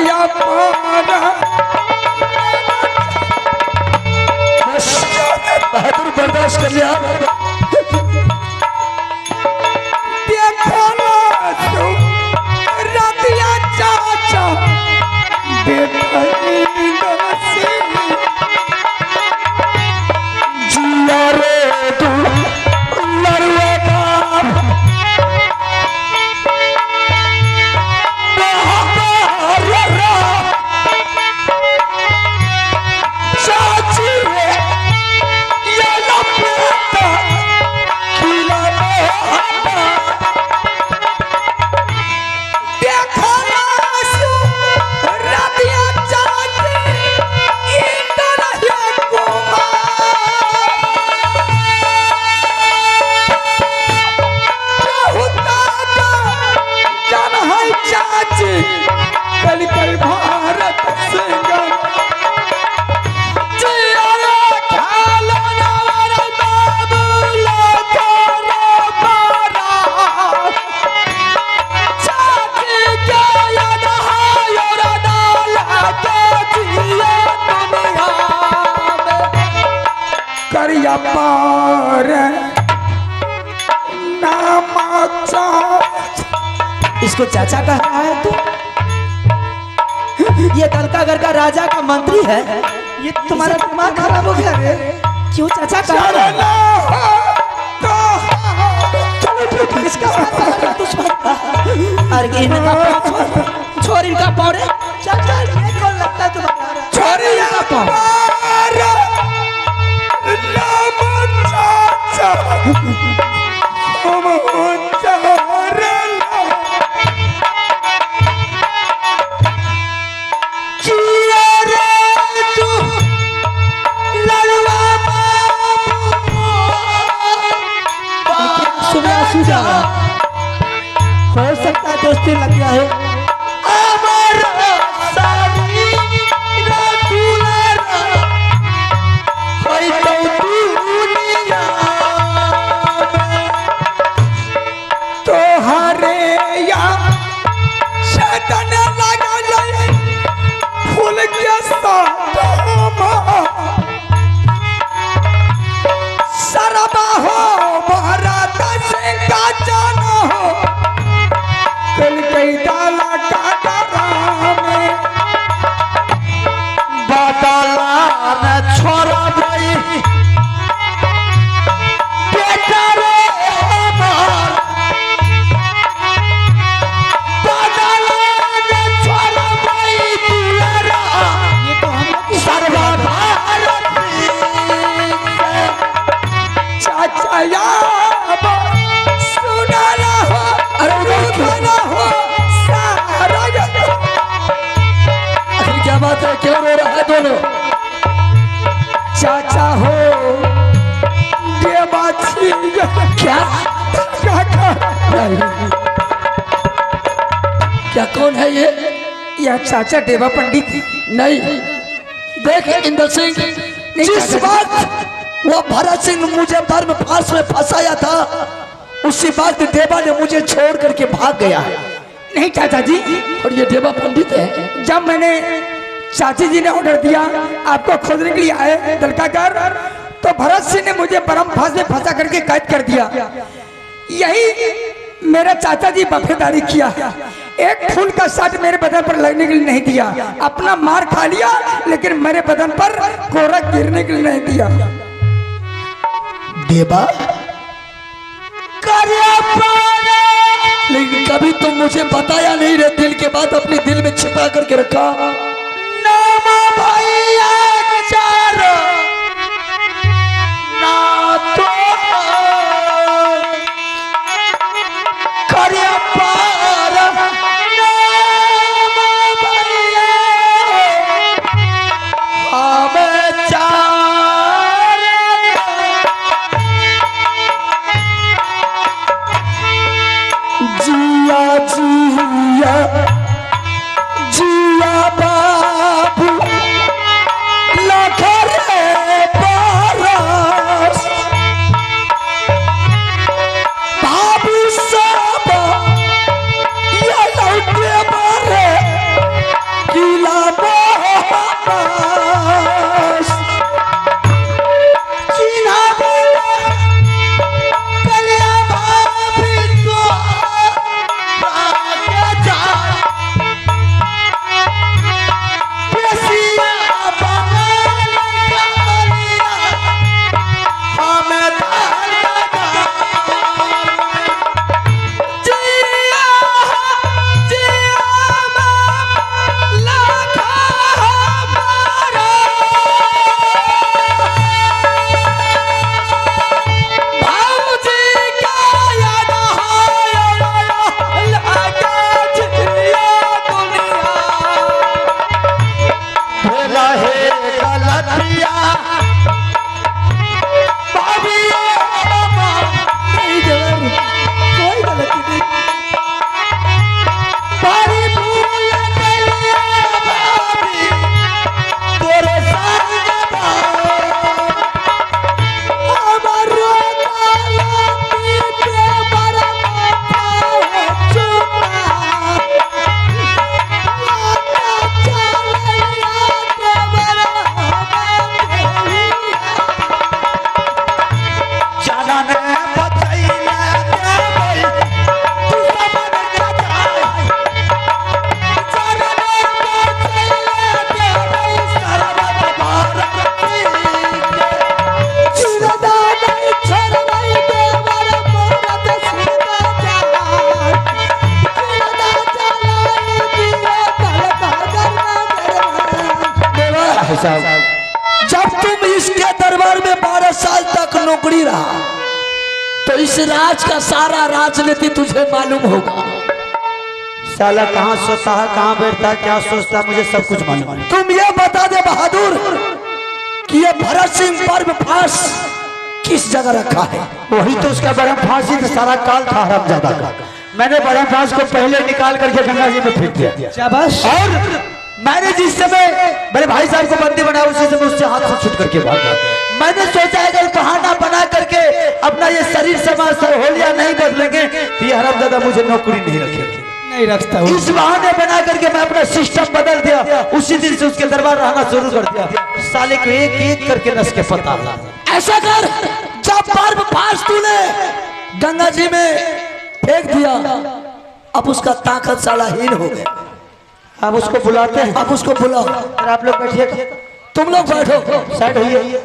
करिया पारा बहादुर बर्दाश्त कर लिया। देखो ना तू रतिया चाचा बेटा जिया रे तू लड़ुआ बाप चाची रे ये लपेटा खिला देखो ना तू रतिया चाचा इतना चाची कल कल भारत सिंगम जिया खालो नवर बाबू लोगों पारा चाची के याद है और डाला के जिया दुनिया में करिया पार नामा इसको चाचा कह रहा है तू? ये दलकागढ़ का राजा का मंत्री है। ये तुम्हारा दिमाग खराब हो गया रे? क्यों चाचा कह रहा है? अरे इनका छोड़ इनका पौड़े चाचा ये कौन लगता है तुम्हारा? छोड़ इनका पौड़े हो सकता है दोस्ती लग गया है। क्यों रो रहा है दोनों? चाचा हो देवाची क्या क्या कौन है ये? यह चाचा देवा पंडित नहीं, देख इंद्र सिंह, जिस वक्त वो भरत सिंह मुझे धर्म फांस में फंसाया था उसी वक्त देवा ने मुझे छोड़ करके भाग गया है। नहीं चाचा जी, और ये देवा पंडित है। जब मैंने चाची जी ने ऑर्डर दिया आपको खोजने के लिए आए दलकागढ़, तो भरत सिंह ने मुझे बरम फांस में फंसा करके कैद कर दिया। यही मेरा चाचा जी वफादारी किया, एक फूल का साट मेरे बदन पर लगने के लिए नहीं दिया। अपना मार खा लिया लेकिन मेरे बदन पर कोरा गिरने के लिए नहीं दिया। देवा लेकिन कभी तुम मुझे बताया नहीं रे, दिल के बात अपने दिल में छिपा करके रखा। नामा भैया ना तो करे पार नामा भैया हमें चार जिया जिया जिया बाबू लखरे पारस बाबू सब ये लौटे मारे कि भाई साहब, जब तुम इसके दरबार में 12 साल तक नौकरी रहा तो इस राज का सारा राजनीति तुझे मालूम होगा। साला कहाँ सोता है, कहाँ बैठता है, क्या सोचता है, मुझे सब कुछ मालूम है। तुम ये बता दे बहादुर कि ये भरत सिंह पर फांस किस जगह रखा है? वही तो उसका बड़ा फांसी तो सारा काल था हरामजादा का। मैंने बड़ा फांस को पहले निकाल करके गंगा जी में फेंक दिया। शाबाश। और मैंने जिस समय मेरे भाई साहब को बंदी बनाया उसी समय उससे हाथ से छूट करके भाग गया। मैंने सोचा है अगर बहाना बना करके अपना ये शरीर समाज से होलिया नहीं बदलेंगे तो ये हरामजादा मुझे नौकरी नहीं रखेंगे। नहीं रखता हूँ। इस बहाने बना करके मैं अपना सिस्टम बदल दिया। उसी दिन से उसके दरबार रहना शुरू कर दिया। साले को एक एक करके नस के पता। ऐसा कर, जब पर्व फांस तूने गंगा जी में फेंक दिया, अब उसका ताकत साला हीन हो गया। अब उसको बुलाते हैं। अब उसको बुलाओ। आप लोग बैठिए, तुम लोग बैठो, साइड होइए।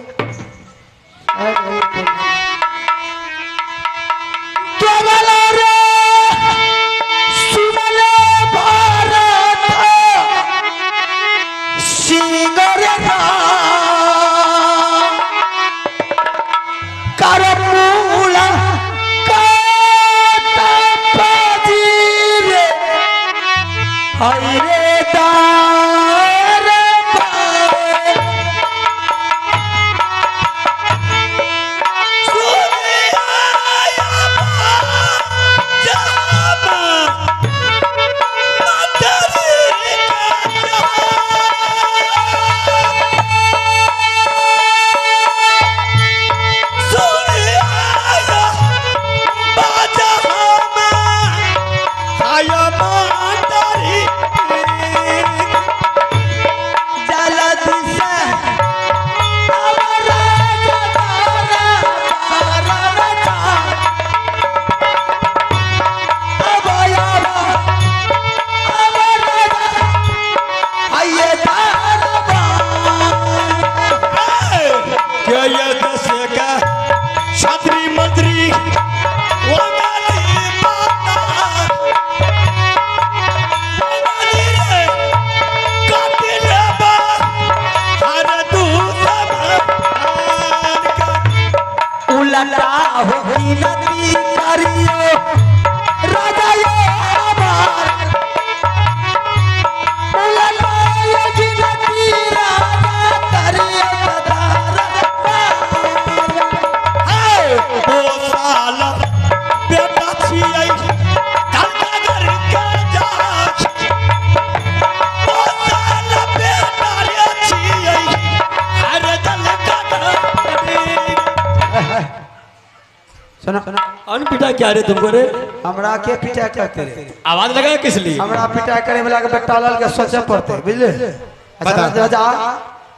पिटा क्या रे तुमको रे? हमरा के पिटा करते रे? आवाज लगा किस लिए? हमरा पिटा करे वाला के बेटा लाल के सोचे पड़ते बुझले। अच्छा राजा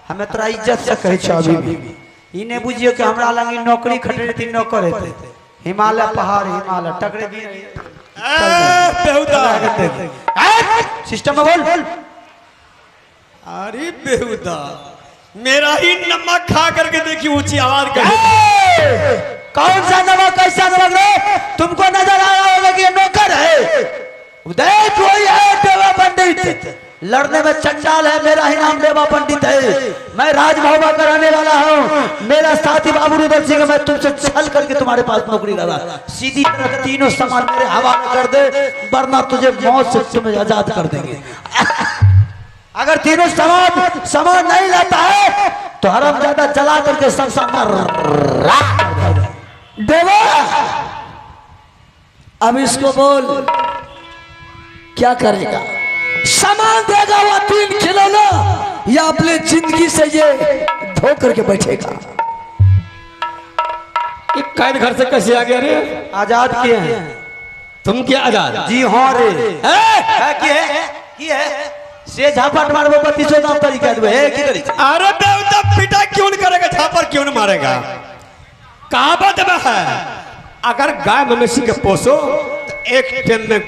हमें तोरा इज्जत से कहे छ अभी भी ई ने बुझियो कि हमरा लंगी नौकरी खटरे तीन नौकर हेते। हिमालय पहाड़ हिमालय टकरे भी बेहुदा सिस्टम में बोल। अरे बेहुदा मेरा ही नमक खा करके देखी ऊंची आवाज कर। कौन सा नमक कैसा नमक रे? तुमको नजर आ रहा होगा कि ये नौकर है? देख वही है देवा पंडित। लड़ने में चंडाल है, मेरा ही नाम देवा पंडित है। मैं राजभवन का रहने वाला हूँ। मेरा साथी बाबू रुदल सिंह, मैं तुमसे छल करके तुम्हारे पास नौकरी लगा। सीधी तरह तीनों सामान मेरे हवाले कर दे, वरना तुझे मौत से तुम्हें आजाद कर देंगे। अगर तीनों सामान नहीं लाता है तो हरामजादा जला करके सब सामान देवा। अब इसको बोल क्या करेगा? सामान देगा वो 3 खिलौना या अपने जिंदगी से ये धो करके बैठेगा? ये कैद घर से कैसे आ गया रे? आजाद किए हैं। तुम क्या आजाद? जी हाँ रे। की है से झापट मारबो 32 नाम तरीका देबे है की करी? अरे बेहुदा पिटा क्यों नहीं करेगा? झापर क्यों नहीं मारेगा? कहावत में है अगर गाय मवेशी के पोसो तो एक टाइम में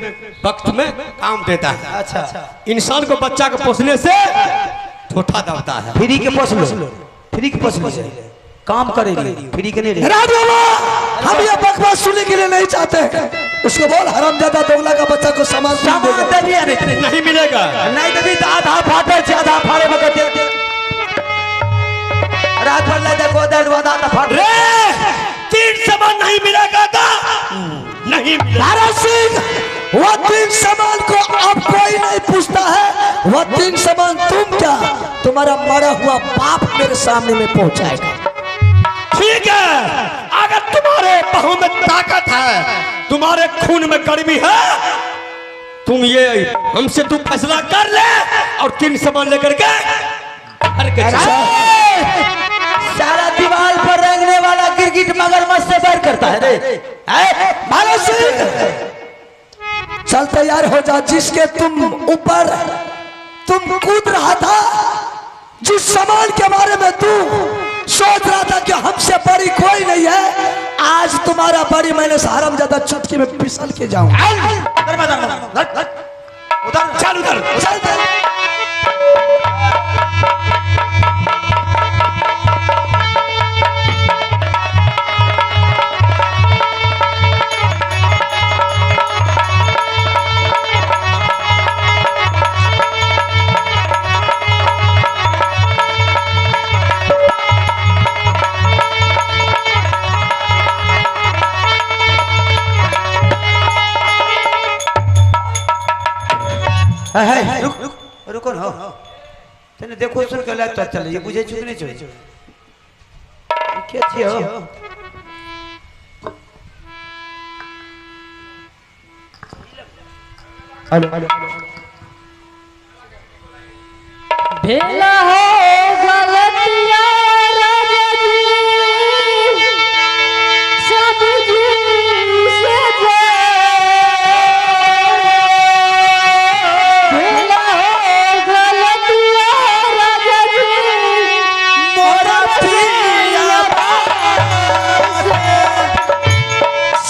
वक्त में काम देता है। अच्छा इंसान को बच्चा को पोसने से ठोठा दबता है। फ्री के पोस लो, फ्री के पोस लो, काम करेगी फ्री के नहीं। हम ये बकवास सुनने के लिए नहीं चाहते। उसको बोल हरामजादा दोगला का बच्चा को सामान नहीं मिलेगा। नहीं देवी तो आधा फाटे से आधा फाड़े में हाथ पर ले देखो दरवाजा का फट रे 3 सामान नहीं मिलेगा था नहीं मिला। भरत सिंह वो 3 सामान को अब कोई नहीं पूछता है। वो 3 सामान तुम क्या तुम्हारा मरा हुआ बाप मेरे सामने में पहुंचाएगा। ठीक है, अगर तुम्हारे बाहों में ताकत है, तुम्हारे खून में गर्मी है, तुम ये हमसे तू फैसला कर ले और 3 सामान लेकर के घर के चल। सारा दीवार पर रेंगने वाला गिरगिट मगरमच्छ से बैर करता है रे। भरत सिंह चल तैयार हो जा। जिसके तुम ऊपर तुम कूद रहा था, जिस सामान के बारे में तू सोच रहा था कि हमसे बड़ी कोई नहीं है, आज तुम्हारा बड़ी मैंने हरामजादा चुटकी में फिसल के जाऊंगा। उधर चल, उधर चल रुको ना तेने देखो सुन के लाइट चल ये बुझे चुक नहीं चाहिए क्या छियो भेला हो गलतिया राजा जी सब जी से जे भेला हो गलतिया राजा जी मोरा पिया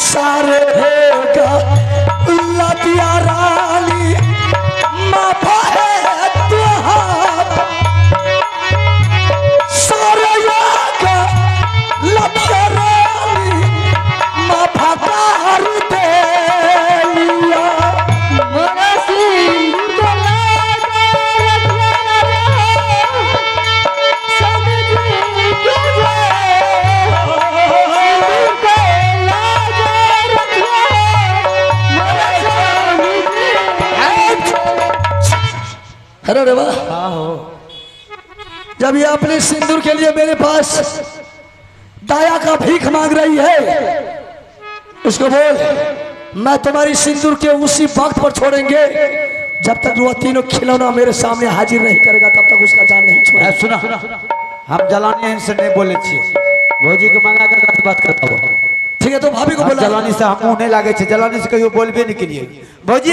सारे होगा लतिया रानी माफा है तुहार सारे होगा लतिया रानी माफा कर दे लिया। मोरा सिंह गला रखना सब जी के अरे रे वाह, जब ये अपने सिंदूर के लिए मेरे पास दाया का भीख मांग रही है, उसको बोल मैं तुम्हारी सिंदूर के उसी वक्त पर छोड़ेंगे जब तक वो तीनों खिलौना मेरे सामने हाजिर नहीं करेगा, तब तक उसका जान नहीं छोड़ेगा। सुना हम जलानी इनसे नहीं बोले छी भौजी को मंगा कर बात करता हूँ ठीक है, तो भाभी को बोला जलानी से हम मुंह नहीं लागे छे जलानी से कहियो बोलबे नहीं करिए भौजी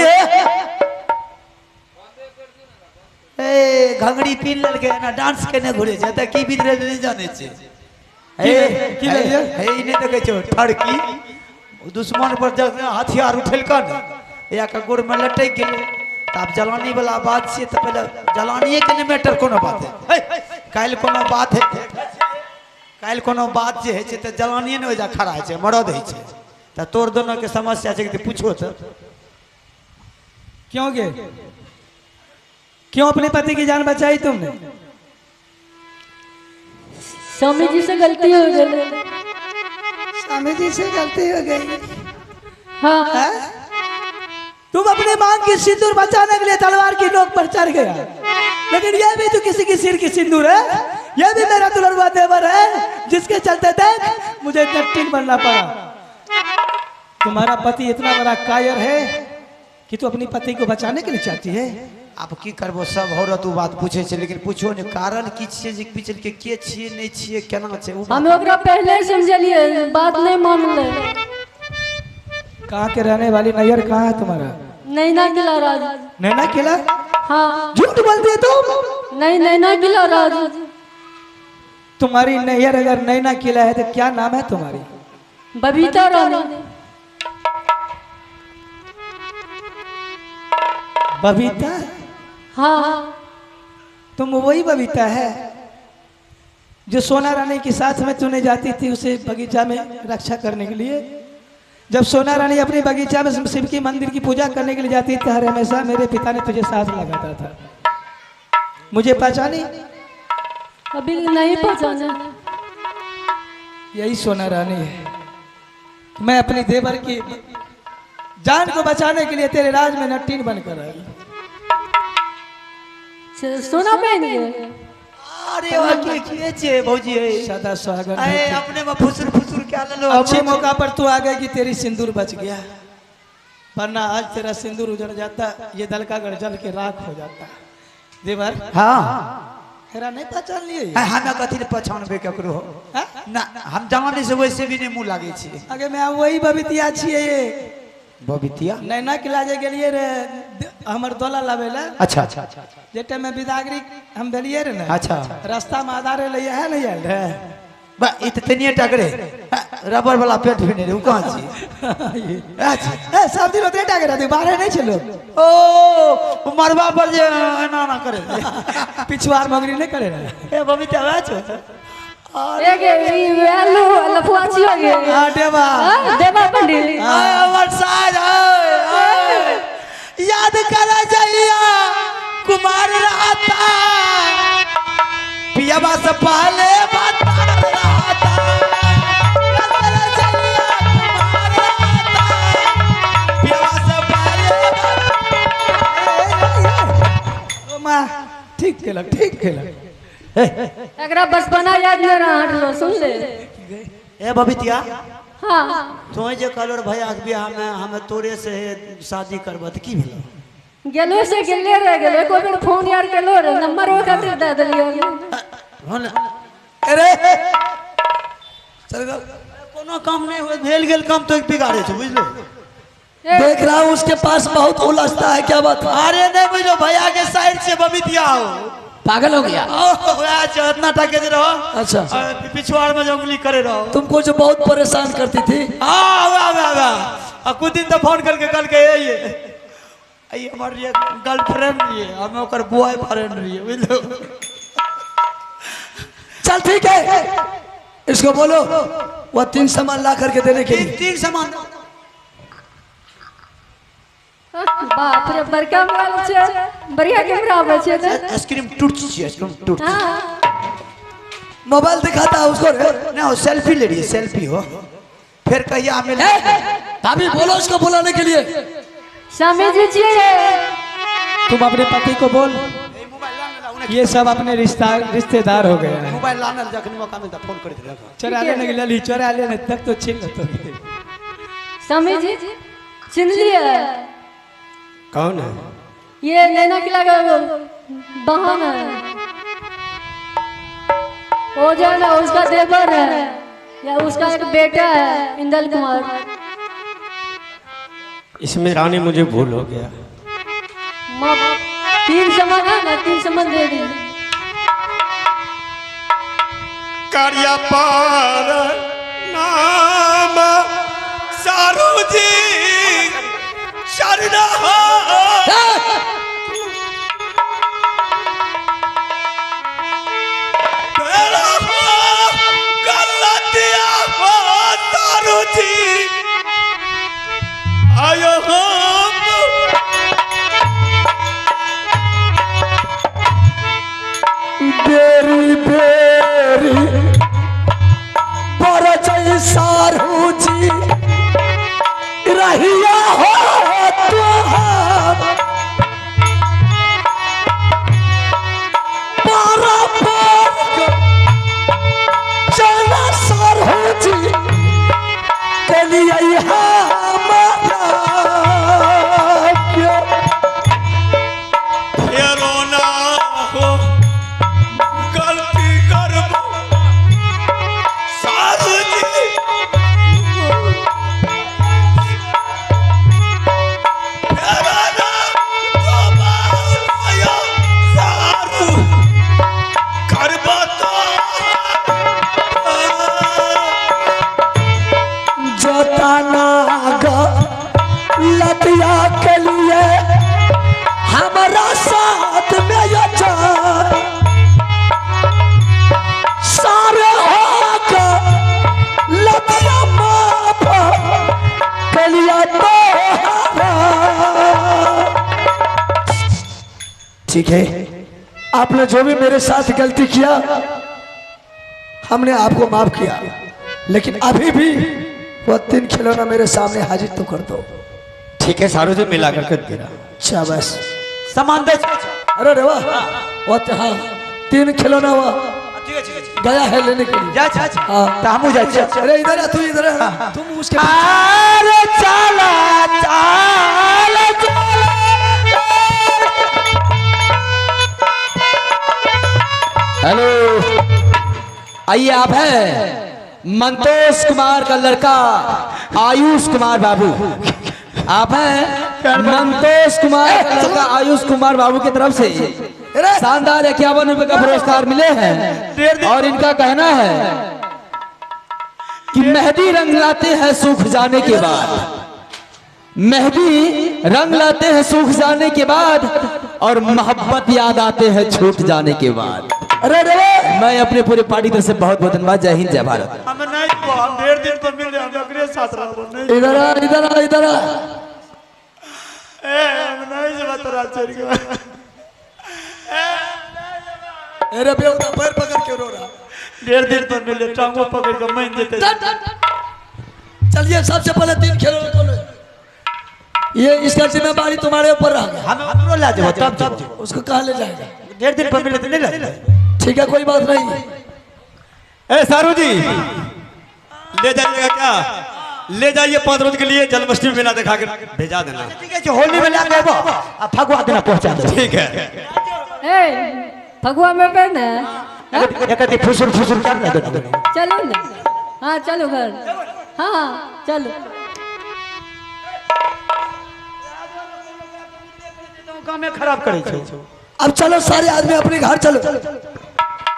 ए घंगड़ी पीन लल के ना डांस केने घुरे छै त की बिदरे नहीं जाने छे की भेलिए? हे ई नहीं देखे छो ठड़की दुश्मन पर जब हथियार उठेलका न या का गोड़ में लटक गेल त अब जलानी वाला बात छे त पहले जलानीए के ने मैटर कोनो बात है काल कोनो बात है काल कोनो बात जे है छे त जलानीए ने ओजा खड़ा है छे मरद है छे त तोर दोनों के समस्या छे कि पूछो त क्यों गे क्यों अपने पति की जान बचाई तुमने? स्वामी जी से गलती हो गई। स्वामी जी से गलती हो गई। हाँ तुम अपने मांग की सिंदूर बचाने के लिए तलवार की नोक पर चढ़ गया, लेकिन यह भी तो किसी की सिर की सिंदूर है, यह भी मेरा दुल्हन देवर है, जिसके चलते देख मुझे जट्टिन बनना पड़ा। तुम्हारा पति इतना बड़ा कायर है कि तू अपनी पति को बचाने के लिए चाहती है। आप की करबो सब औरत बात पूछे छे लेकिन पूछो ने कारण की छे जे पीछे के छिए नहीं छिए केना छे हम ओकरा पहले समझलिए, बात नहीं मानले। कहाँ के रहने वाली नैयर कहाँ है तुम्हारा? नैना किला राज। नैना किला? हाँ झूठ बोलती है तुम। नहीं, नैना किला राज। तुम्हारी नैयर अगर नैना किला है तो क्या नाम है तुम्हारी? बबीता रानी। बबीता? हाँ तुम वही बबीता है जो सोना रानी के साथ में तूने जाती थी उसे बगीचा में रक्षा करने के लिए। जब सोना रानी अपने बगीचा में शिव की मंदिर की पूजा करने के लिए जाती थी, हर हमेशा मेरे पिता ने तुझे साथ लगाता था। मुझे पहचानी? अभी नहीं पहचाना। यही सोना रानी है। मैं अपनी देवर की जान को बचाने के लिए तेरे राज में नट्टीन बनकर आई। सोना पहन गए। अरे वाह के छे भौजी है सदा स्वागत अरे है। अपने में फुसुर फुसुर क्या ले लो अच्छे मौका पर तू आ गई कि तेरी सिंदूर बच गया, वरना आज तेरा सिंदूर उजड़ जाता, ये दल का गढ़ जल के राख हो जाता। देवर हां हेरा नहीं पहचान लिए? हमें कथी ले पहचानबे ककरो हाँ? ना हम जवानी से वैसे भी नहीं मुंह लागे छी आगे मैं वही बबितिया छिए ये बबितिया नैना के लाजे गेलिए रे हमर दोला लावेला। अच्छा अच्छा जे टाइम में विदागरी हम भेलिए रे ना, अच्छा रास्ता में आधारे ले है नहीं आयल रे। बा इतने टकरे रबर वाला पेट भी नहीं रे कहां छी अच्छा ए सब दिन उतरे टाके रहते बाहर नहीं चलो। ओ मरवा पर जे ना ना करे पिछवार मगरी नहीं करे रे। ए बबितिया आवा छो एक ये वैल्यू लफुआ छी हो गए। हां देवा देवा पंडित हमर साज याद करा जइया कुमार रहता पियाबा से पहले बात रहता करा जइया कुमार रहता पियाबा से ओ मां ठीक केलक एकरा बचपना याद न रहा हटलो सुन ले। ए बबितिया हां तो जे कलर भैया के बियाह में हमें तोरे से शादी करब त की भेल गेलो से गेले रह गेलो को बेर फोन यार केलो रे नंबर वो खातिर दे देलियो। होन अरे चल कोनो काम नहीं हो भेल गेल काम तो बिगाड़े छ बुझलो देख रहा हूँ उसके पास बहुत उलझता है, क्या बात है? अरे नहीं बुझलो भैया के साइड से बबितिया हो पागल हो गया? इतना टके दे रहो अच्छा पिछवाड़ में जो उंगली करे रहो तुमको जो बहुत परेशान करती थी। कुछ दिन तो फोन करके कल के ये हमारी गर्लफ्रेंड रही है हमें ओकर बॉयफ्रेंड रही है बुझलो। चल ठीक है, इसको बोलो वह 3 सामान ला करके देने के लिए। 3 सामान बाप रे बड़का मोबाइल छे बढ़िया कैमरा आवे छे ने। आइसक्रीम टूट छी आइसक्रीम टूट हां मोबाइल दिखाता है उसको रे। ना वो सेल्फी ले रही है सेल्फी हो फिर कहिए हमें भाभी बोलो उसको बुलाने के लिए। स्वामी जी छिए तुम अपने पति को बोल, ये सब अपने रिश्तेदार हो गए हैं। मोबाइल लाने जखन मौका मिलता फोन कर दे चोरा लेने के लिए चोरा लेने तक तो छीन लो। स्वामी जी सुन लिए कौन है? ये नैना के लगा बहन है वो जो है ना उसका देवर है या उसका एक बेटा है इंदल कुमार। इसमें रानी मुझे भूल हो गया। 3 सामान है ना 3 सामान दे दी। कारिया पार नाम सारू जी शरणा तेरा गलतिया सारू जी आयो हम बेरी बेरी पर जय सारू जी रहिया हो तो पारा पार चला सारू जी के लिए हमारा क्यों फेरो ना हो गलती करबो सारू जी फेरो ना दोबारा सारू करबो तो जताना लतिया के लिए हमारा साथ में ये जान सारे होकर लतिया माफ के लिए तो ठीक है। आपने जो भी मेरे साथ गलती किया हमने आपको माफ किया। लेकिन अभी भी वो 3 खिलौना मेरे सामने हाजिर तो कर दो। ठीक है सारू जी, मिला करके दे रहा। अच्छा बस सामान दे। अरे रे वाह, वो तो हाँ 3 खिलौना हुआ गया है लेने के लिए। जा जा जा। हाँ तो हम जा जा। अरे इधर आ, तू इधर आ, तुम उसके अरे चला चला चला। हेलो, आइए, आप हैं मंतोष कुमार का लड़का आयुष कुमार बाबू। आप हैं मंतोष कुमार का लड़का आयुष कुमार बाबू की तरफ से शानदार 51 रुपए का पुरस्कार मिले हैं। और इनका कहना है कि मेहंदी रंग लाते हैं सूख जाने के बाद, मेहंदी रंग लाते हैं सूख जाने के बाद, और मोहब्बत याद आते हैं छूट जाने के बाद। अरे रे मैं अपने पूरे पार्टी तरफ से बहुत बहुत धन्यवाद। जय हिंद, जय भारत। हम नहीं, हम 1.5 दिन पर मिल रहे, हम अपने साथ रहो नहीं। इधर आ, इधर आ, इधर आ। हम नहीं जब तोरा चोरी के। अरे बेवड़ा पैर पकड़ के रो रहा। 1.5 दिन पर मिले, टांगों पकड़ के मैं देते। चलिए सबसे पहले 3 खिलौने को ले। ये इसका जिम्मेदारी तुम्हारे ऊपर रहा। हम हमरो ला देबो तब तब। उसको कहाँ ले जाएगा? 1.5 दिन पर मिले तो नहीं ला। ठीक है, कोई बात नहीं। ए सारू जी, ले जाइएगा क्या? ले जाइए 5 रोज के लिए जन्माष्टमी मेला दिखा के भेजा देना। ठीक है, जो होली में ला देबो आ फगवा देना पहुंचा दे। ठीक है। ए फगुआ में पहन है। एकती फुसुर फुसुर कर दे देना। चलो ना, हाँ चलो घर, हाँ चलो। काम खराब करे छो। अब चलो सारे आदमी अपने घर चलो।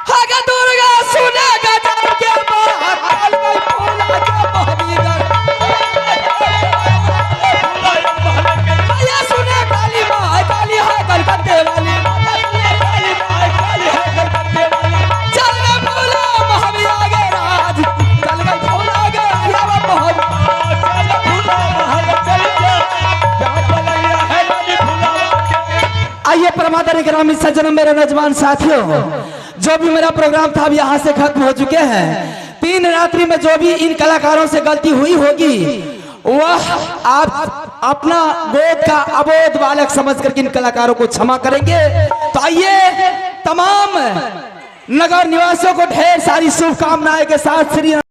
हागा दुर्गा सुने गजब के महाकाल में भोला के महावीर। भैया सुने काली माँ काली है कलकत्ते वाली। चल गए भोला महावीर आगे राज, चल गए भोला आगे आया आइए परमात्मा ग्रामीण सज्जनों, मेरे नौजवान साथियों, जो भी मेरा प्रोग्राम था अब यहाँ से खत्म हो चुके हैं। 3 रात्रि में जो भी इन कलाकारों से गलती हुई होगी वह आप अपना गोद का अबोध बालक समझ करके इन कलाकारों को क्षमा करेंगे। तो आइए तमाम नगर निवासियों को ढेर सारी शुभकामनाएं के साथ श्री